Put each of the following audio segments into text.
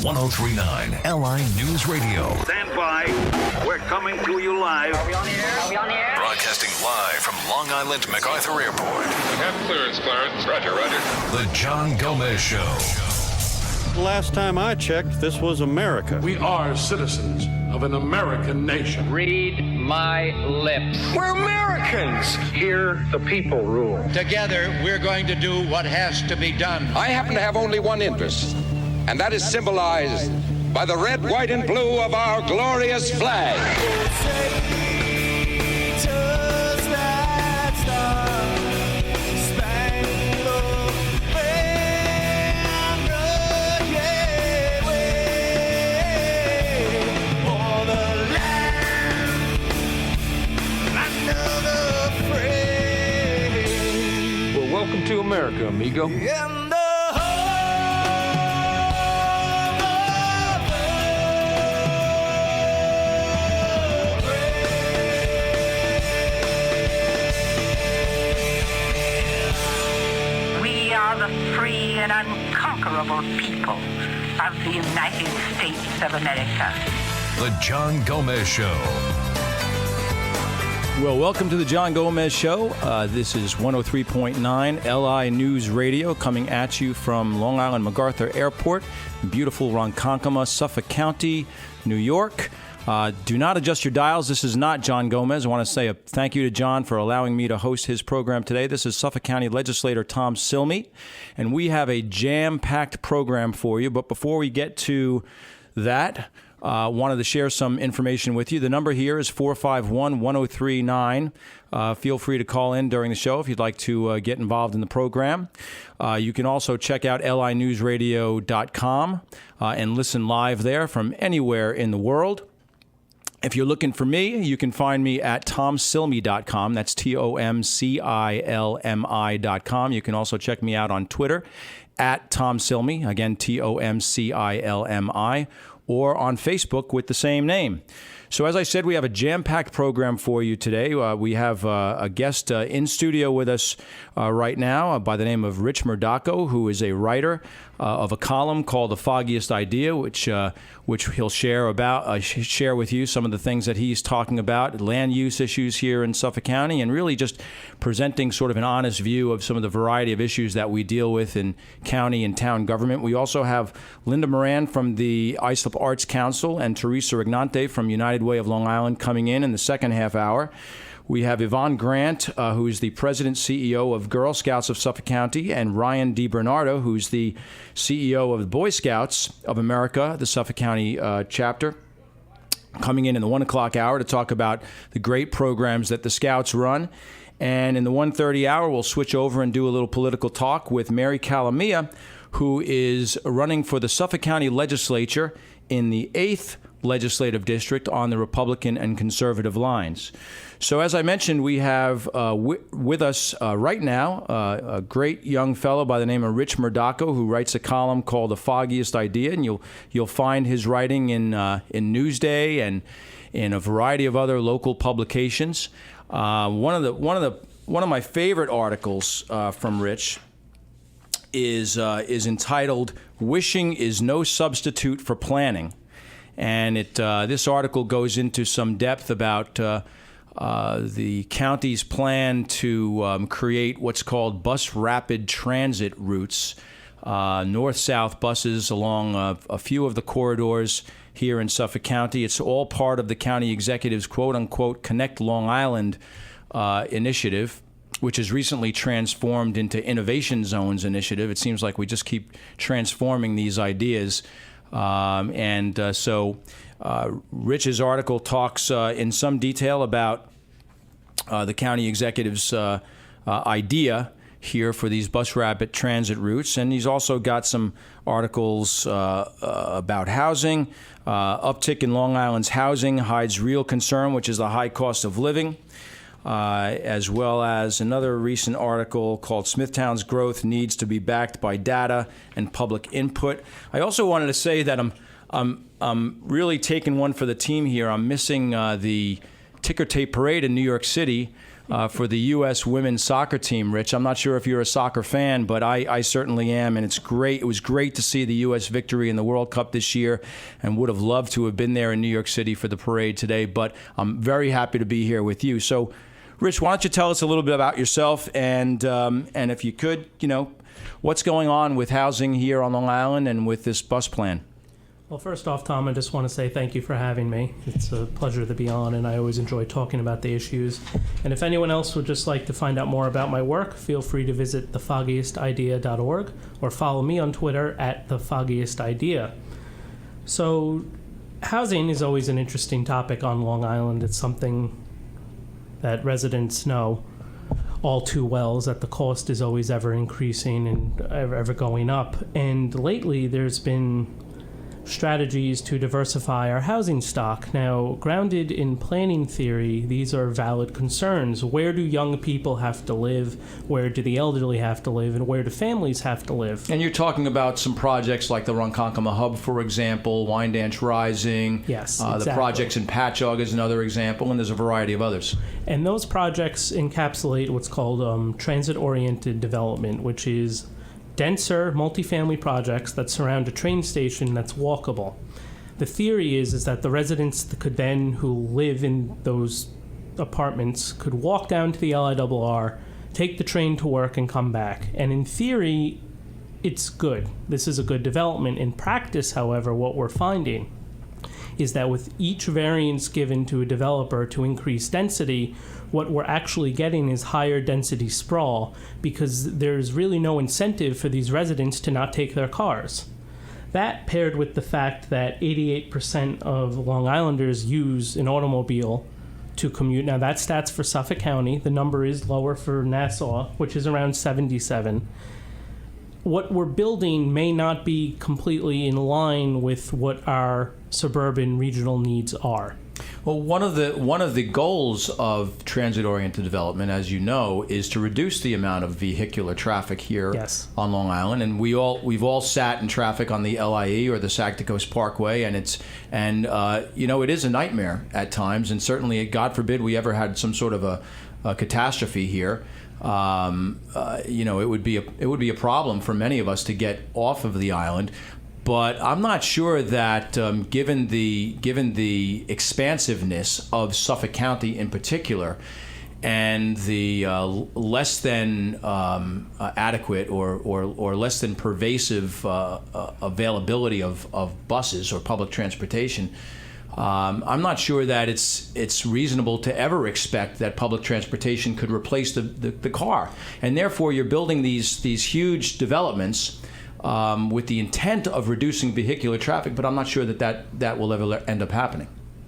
1039 LI News Radio. Stand by. We're coming to you live. Are we on the air? Are we on the air? Broadcasting live from Long Island MacArthur Airport. We have clearance, Clarence. Roger, roger. The John Gomez Show. Last time I checked, this was America. We are citizens of an American nation. Read my lips. We're Americans. Here, the people rule. Together, we're going to do what has to be done. I happen to have only one interest, and that is symbolized by the red, white, and blue of our glorious flag. Well, welcome to America, amigo. Free and unconquerable people of the United States of America. The John Gomez Show. Well, welcome to the John Gomez Show. This is 103.9 LI News Radio coming at you from Long Island MacArthur Airport, beautiful Ronkonkoma, Suffolk County, New York. Do not adjust your dials. This is not John Gomez. I want to say a thank you to John for allowing me to host his program today. This is Suffolk County Legislator Tom Cilmi, and we have a jam-packed program for you. But before we get to that, wanted to share some information with you. The number here is 451-1039. Feel free to call in during the show if you'd like to get involved in the program. You can also check out linewsradio.com and listen live there from anywhere in the world. If you're looking for me, you can find me at tomcilmi.com. That's TOMCILMI.com. You can also check me out on Twitter at Tom Cilmi, again, TOMCILMI, or on Facebook with the same name. So as I said, we have a jam-packed program for you today. We have a guest in studio with us right now by the name of Rich Murdocco, who is a writer of a column called The Foggiest Idea, which he'll share with you some of the things that he's talking about, land use issues here in Suffolk County, and really just presenting sort of an honest view of some of the variety of issues that we deal with in county and town government. We also have Linda Moran from the Islip Arts Council and Teresa Rignante from United Way of Long Island coming in the second half hour. We have Yvonne Grant, who is the President CEO of Girl Scouts of Suffolk County, and Ryan DiBernardo, who's the CEO of the Boy Scouts of America, the Suffolk County chapter, coming in the 1 o'clock hour to talk about the great programs that the Scouts run. And in the 1:30 hour, we'll switch over and do a little political talk with Mary Calamia, who is running for the Suffolk County Legislature in the 8th Legislative District on the Republican and conservative lines. So as I mentioned, we have with us right now a great young fellow by the name of Rich Murdocco, who writes a column called The Foggiest Idea, and you'll find his writing in Newsday and in a variety of other local publications. One of my favorite articles from Rich is entitled "Wishing is No Substitute for Planning." And this article goes into some depth about the county's plan to create what's called bus rapid transit routes, north-south buses along a few of the corridors here in Suffolk County. It's all part of the county executive's quote-unquote Connect Long Island initiative, which has recently transformed into Innovation Zones initiative. It seems like we just keep transforming these ideas. So Rich's article talks in some detail about the county executive's idea here for these bus rapid transit routes. And he's also got some articles about housing. Uptick in Long Island's housing hides real concern, which is the high cost of living. As well as another recent article called Smithtown's Growth Needs to be Backed by Data and Public Input. I also wanted to say that I'm really taking one for the team here. I'm missing the ticker tape parade in New York City for the U.S. women's soccer team, Rich. I'm not sure if you're a soccer fan, but I certainly am, and it's great. It was great to see the U.S. victory in the World Cup this year, and would have loved to have been there in New York City for the parade today, but I'm very happy to be here with you. So, Rich, why don't you tell us a little bit about yourself, and if you could, what's going on with housing here on Long Island and with this bus plan? Well, first off, Tom, I just want to say thank you for having me. It's a pleasure to be on, and I always enjoy talking about the issues. And if anyone else would just like to find out more about my work, feel free to visit thefoggiestidea.org or follow me on Twitter at thefoggiestidea. So, housing is always an interesting topic on Long Island. It's something that residents know all too well, is that the cost is always ever increasing and ever going up. And lately, there's been strategies to diversify our housing stock. Now, grounded in planning theory, these are valid concerns. Where do young people have to live? Where do the elderly have to live? And where do families have to live? And you're talking about some projects like the Ronkonkoma Hub, for example, Wyandanch Rising. Yes, exactly. The projects in Patchogue is another example, and there's a variety of others. And those projects encapsulate what's called transit-oriented development, which is denser multifamily projects that surround a train station that's walkable. The theory is that the residents who live in those apartments could walk down to the LIRR, take the train to work, and come back. And in theory, it's good. This is a good development. In practice, however, what we're finding is that with each variance given to a developer to increase density, what we're actually getting is higher density sprawl, because there's really no incentive for these residents to not take their cars. That, paired with the fact that 88% of Long Islanders use an automobile to commute. Now, that's stats for Suffolk County. The number is lower for Nassau, which is around 77. What we're building may not be completely in line with what our suburban regional needs are. Well, one of the goals of transit-oriented development, as you know, is to reduce the amount of vehicular traffic here on Long Island. And we've all sat in traffic on the LIE or the Saginaw Coast Parkway, and it is a nightmare at times. And certainly, God forbid, we ever had some sort of a catastrophe here. It would be a problem for many of us to get off of the island. But I'm not sure that, given the expansiveness of Suffolk County in particular, and the less than adequate or less than pervasive availability of buses or public transportation, I'm not sure that it's reasonable to ever expect that public transportation could replace the car. And therefore, you're building these huge developments with the intent of reducing vehicular traffic, but I'm not sure that will ever end up happening.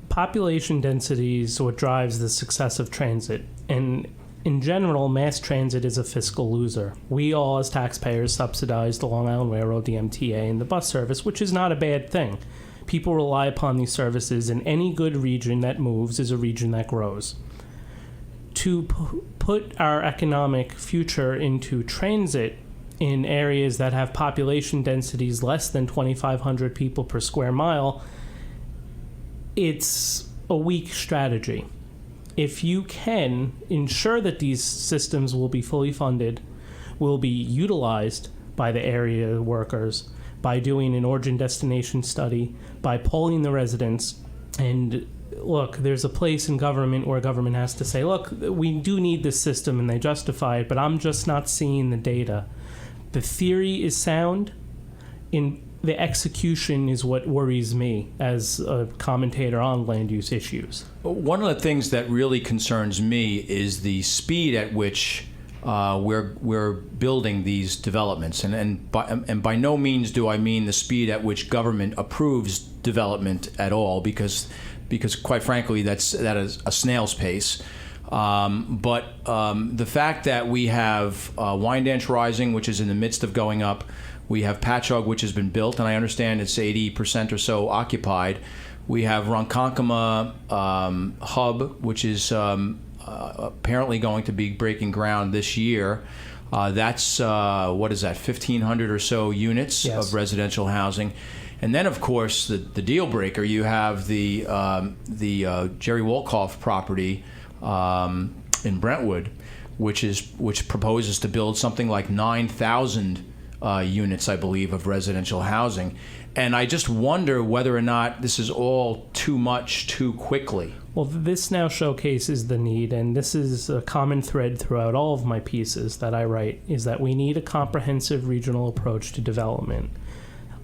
Population density is what drives the success of transit. And in general, mass transit is a fiscal loser. We all, as taxpayers, subsidize the Long Island Railroad, the MTA, and the bus service, which is not a bad thing. People rely upon these services, and any good region that moves is a region that grows. To put our economic future into transit in areas that have population densities less than 2,500 people per square mile, it's a weak strategy. If you can ensure that these systems will be fully funded, will be utilized by the area workers, by doing an origin-destination study, by polling the residents, and look, there's a place in government where government has to say, look, we do need this system, and they justify it, but I'm just not seeing the data. The theory is sound. In the execution is what worries me as a commentator on land use issues. One of the things that really concerns me is the speed at which we're building these developments, and by no means do I mean the speed at which government approves development at all, because quite frankly that is a snail's pace. But the fact that we have Wyandanch Rising, which is in the midst of going up, we have Patchogue, which has been built, and I understand it's 80% or so occupied. We have Ronkonkoma Hub, which is apparently going to be breaking ground this year. That's 1,500 or so units of residential housing. And then, of course, the deal breaker, you have the Jerry Wolkoff property Brentwood, which proposes to build something like 9,000 units, I believe, of residential housing. And I just wonder whether or not this is all too much too quickly. Well, this now showcases the need, and this is a common thread throughout all of my pieces that I write, is that we need a comprehensive regional approach to development.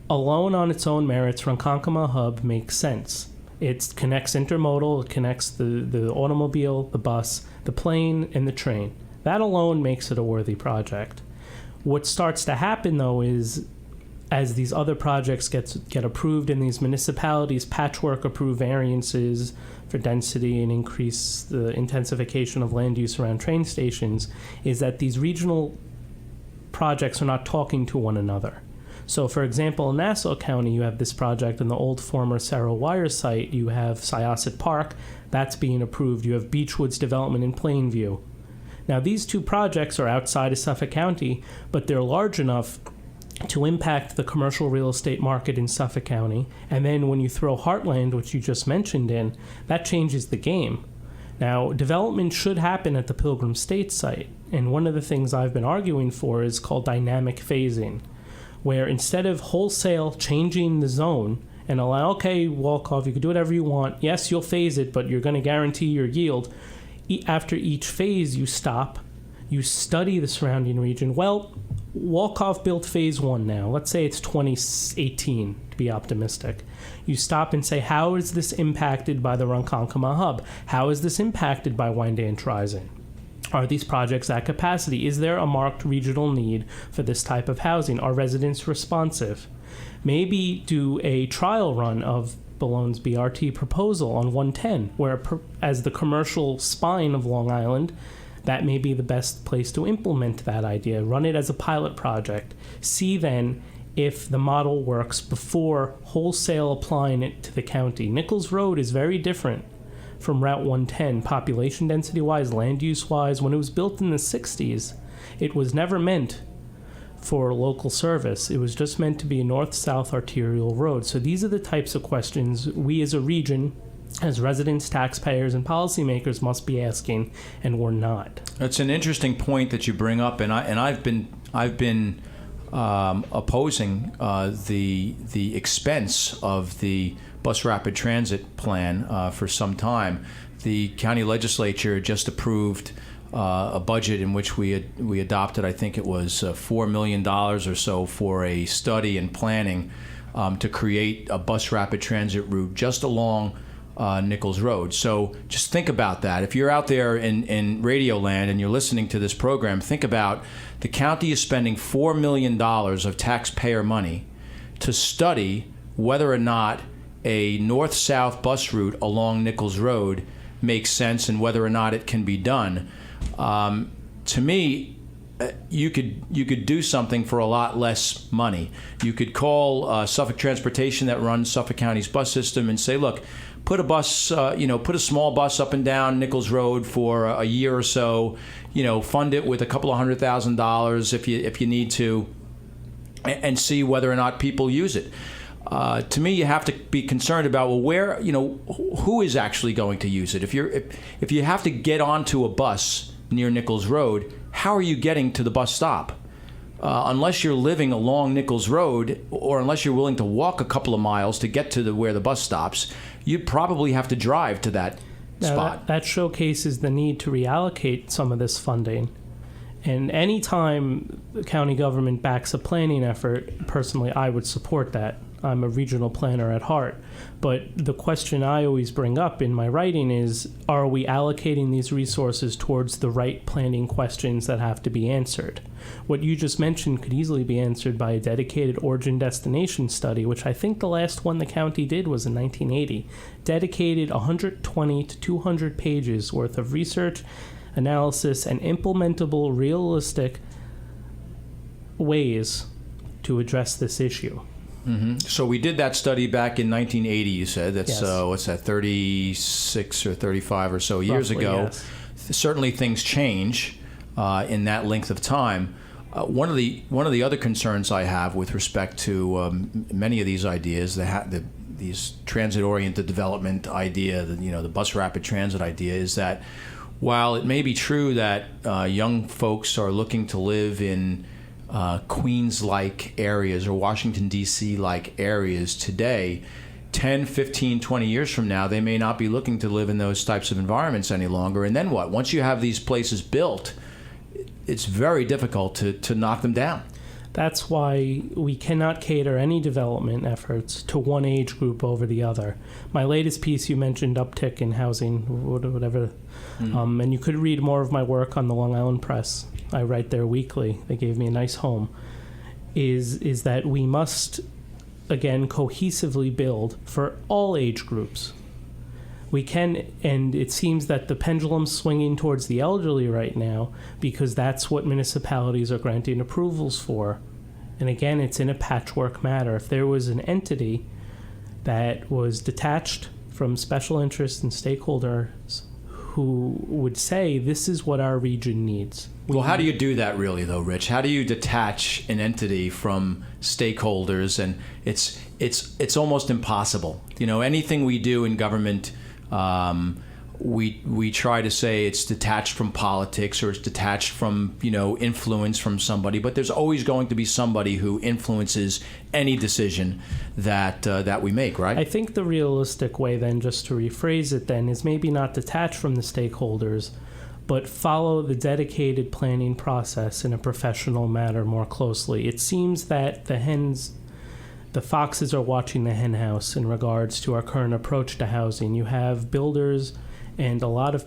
Alone on its own merits, Ronkonkoma Hub makes sense. It connects intermodal, it connects the automobile, the bus, the plane, and the train. That alone makes it a worthy project. What starts to happen, though, is as these other projects get approved in these municipalities, patchwork approve variances for density and increase the intensification of land use around train stations, is that these regional projects are not talking to one another. So, for example, in Nassau County, you have this project in the old former Cerro Wire site. You have Syosset Park, that's being approved. You have Beechwood's development in Plainview. Now, these two projects are outside of Suffolk County, but they're large enough to impact the commercial real estate market in Suffolk County. And then when you throw Heartland, which you just mentioned, in, that changes the game. Now, development should happen at the Pilgrim State site. And one of the things I've been arguing for is called dynamic phasing, where instead of wholesale changing the zone and allow, okay, Wolkoff, you can do whatever you want. Yes, you'll phase it, but you're going to guarantee your yield. After each phase, you stop, you study the surrounding region. Well, Wolkoff built phase 1 now. Let's say it's 2018, to be optimistic. You stop and say, how is this impacted by the Ronkonkoma Hub? How is this impacted by Wyandanch Rising? Are these projects at capacity? Is there a marked regional need for this type of housing? Are residents responsive? Maybe do a trial run of Ballone's BRT proposal on 110, where as the commercial spine of Long Island, that may be the best place to implement that idea. Run it as a pilot project. See then if the model works before wholesale applying it to the county. Nichols Road is very different from Route 110, population density-wise, land use-wise. When it was built in the 60s, it was never meant for local service. It was just meant to be a north-south arterial road. So these are the types of questions we as a region, as residents, taxpayers, and policymakers must be asking, and we're not. That's an interesting point that you bring up, and I've been opposing the expense of the bus rapid transit plan for some time. The county legislature just approved a budget in which we adopted, I think it was $4 million or so for a study and planning to create a bus rapid transit route just along Nichols Road. So just think about that. If you're out there in Radio Land and you're listening to this program, think about the county is spending $4 million of taxpayer money to study whether or not a north-south bus route along Nichols Road makes sense and whether or not it can be done. To me, you could do something for a lot less money. You could call Suffolk Transportation that runs Suffolk County's bus system and say, look, put a small bus up and down Nichols Road for a year or so, fund it with a couple of $100,000 if you need to, and see whether or not people use it. To me, you have to be concerned about, well, where, who is actually going to use it? If you have to get onto a bus near Nichols Road, how are you getting to the bus stop? Unless you're living along Nichols Road, or unless you're willing to walk a couple of miles to get to where the bus stops, you'd probably have to drive to that spot. That showcases the need to reallocate some of this funding. And any time the county government backs a planning effort, personally, I would support that. I'm a regional planner at heart. But the question I always bring up in my writing is, are we allocating these resources towards the right planning questions that have to be answered? What you just mentioned could easily be answered by a dedicated origin-destination study, which I think the last one the county did was in 1980. Dedicated 120 to 200 pages worth of research, analysis, and implementable, realistic ways to address this issue. Mm-hmm. So we did that study back in 1980, you said. That's, yes. What's that, 36 or 35 or so years Roughly, ago. yes. Certainly things change in that length of time. One of the other concerns I have with respect to many of these ideas, these transit-oriented development idea, the bus rapid transit idea, is that while it may be true that young folks are looking to live in Queens-like areas or Washington, D.C.-like areas today, 10, 15, 20 years from now, they may not be looking to live in those types of environments any longer. And then what? Once you have these places built, it's very difficult to knock them down. That's why we cannot cater any development efforts to one age group over the other. My latest piece, you mentioned uptick in housing, whatever, and you could read more of my work on the Long Island Press. I write there weekly. They gave me a nice home. Is that we must, again, cohesively build for all age groups. We can, and it seems that the pendulum's swinging towards the elderly right now because that's what municipalities are granting approvals for. And again, it's in a patchwork matter. If there was an entity that was detached from special interests and stakeholders who would say, this is what our region needs. Well, how do you do that really, though, Rich? How do you detach an entity from stakeholders? And it's almost impossible. You know, anything we do in government, we try to say it's detached from politics or it's detached from, you know, influence from somebody. But there's always going to be somebody who influences any decision that we make, right? I think the realistic way then, just to rephrase it then, is maybe not detach from the stakeholders, but follow the dedicated planning process in a professional manner more closely. It seems that the foxes are watching the hen house in regards to our current approach to housing. You have builders and a lot of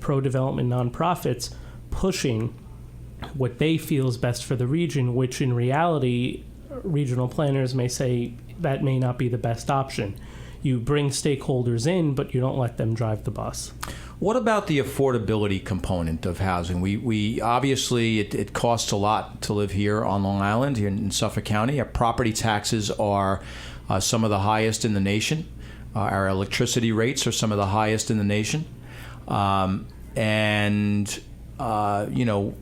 pro-development nonprofits pushing what they feel is best for the region, which in reality, regional planners may say that may not be the best option. You bring stakeholders in, but you don't let them drive the bus. What about the affordability component of housing? We obviously, it costs a lot to live here on Long Island, here in Suffolk County. Our property taxes are some of the highest in the nation. Our electricity rates are some of the highest in the nation. You know,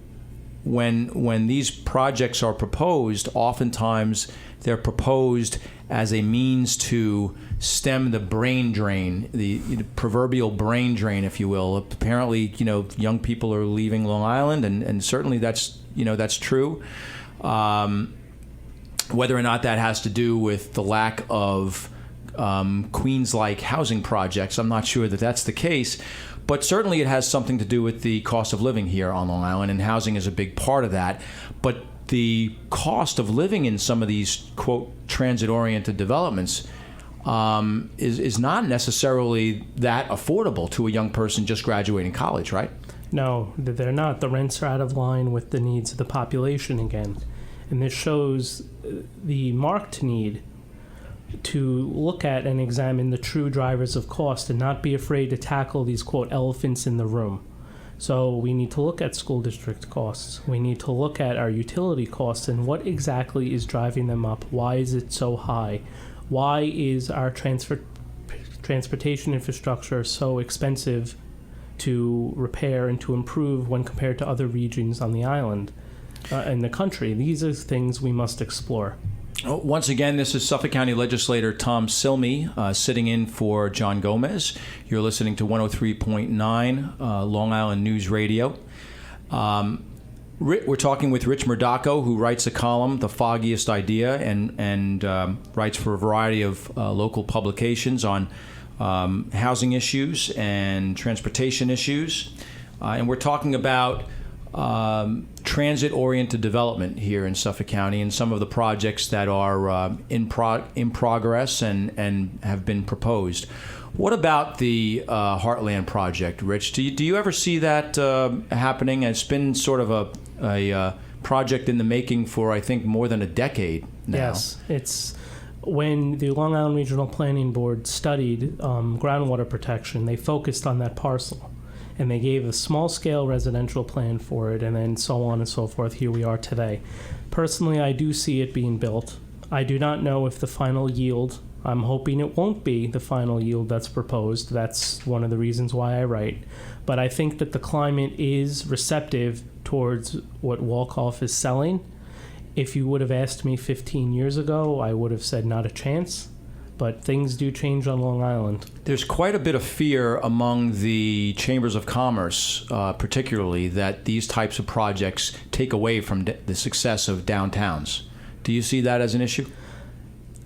when these projects are proposed, oftentimes they're proposed as a means to stem the brain drain, the proverbial brain drain, if you will. Apparently, you know, young people are leaving Long Island, and certainly that's true. Whether or not that has to do with the lack of Queens-like housing projects, I'm not sure that that's the case. But certainly it has something to do with the cost of living here on Long Island, and housing is a big part of that. But the cost of living in some of these, quote, transit-oriented developments is not necessarily that affordable to a young person just graduating college, right? No, they're not. The rents are out of line with the needs of the population again. And this shows the marked need to look at and examine the true drivers of cost and not be afraid to tackle these, quote, elephants in the room. So we need to look at school district costs. We need to look at our utility costs and what exactly is driving them up. Why is it so high? Why is our transportation infrastructure so expensive to repair and to improve when compared to other regions on the island in the country? These are things we must explore. Once again, this is Suffolk County Legislator Tom Cilmi sitting in for John Gomez. You're listening to 103.9 Long Island News Radio. We're talking with Rich Murdocco, who writes a column, The Foggiest Idea, and writes for a variety of local publications on housing issues and transportation issues. And we're talking about transit-oriented development here in Suffolk County and some of the projects that are in progress and have been proposed. What about the Heartland project, Rich? Do you ever see that happening? It's been sort of a project in the making for, I think, more than a decade now. Yes, it's when the Long Island Regional Planning Board studied groundwater protection, they focused on that parcel. And they gave a small-scale residential plan for it, and then so on and so forth. Here we are today. Personally, I do see it being built. I do not know if the final yield, I'm hoping it won't be the final yield that's proposed. That's one of the reasons why I write. But I think that the climate is receptive towards what Walkoff is selling. If you would have asked me 15 years ago, I would have said not a chance. but things do change on Long Island. There's quite a bit of fear among the chambers of commerce, particularly, that these types of projects take away from the success of downtowns. Do you see that as an issue?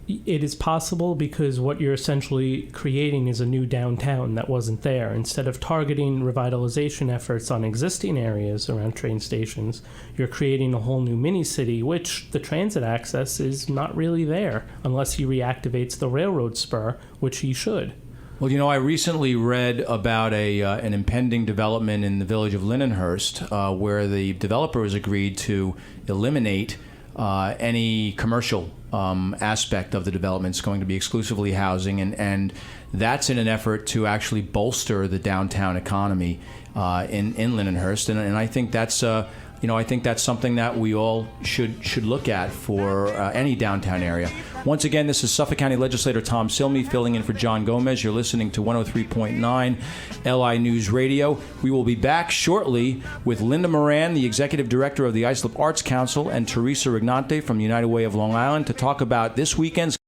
It is possible because what you're essentially creating is a new downtown that wasn't there. Instead of targeting revitalization efforts on existing areas around train stations, you're creating a whole new mini-city, which the transit access is not really there unless he reactivates the railroad spur, which he should. Well, I recently read about an impending development in the village of Lindenhurst where the developer has agreed to eliminate any commercial aspect of the development. Is going to be exclusively housing, and that's in an effort to actually bolster the downtown economy in Lindenhurst, and I think that's I think that's something that we all should look at for any downtown area. Once again, this is Suffolk County Legislator Tom Cilmi filling in for John Gomez. You're listening to 103.9 LI News Radio. We will be back shortly with Linda Moran, the Executive Director of the Islip Arts Council, and Teresa Rignante from United Way of Long Island to talk about this weekend's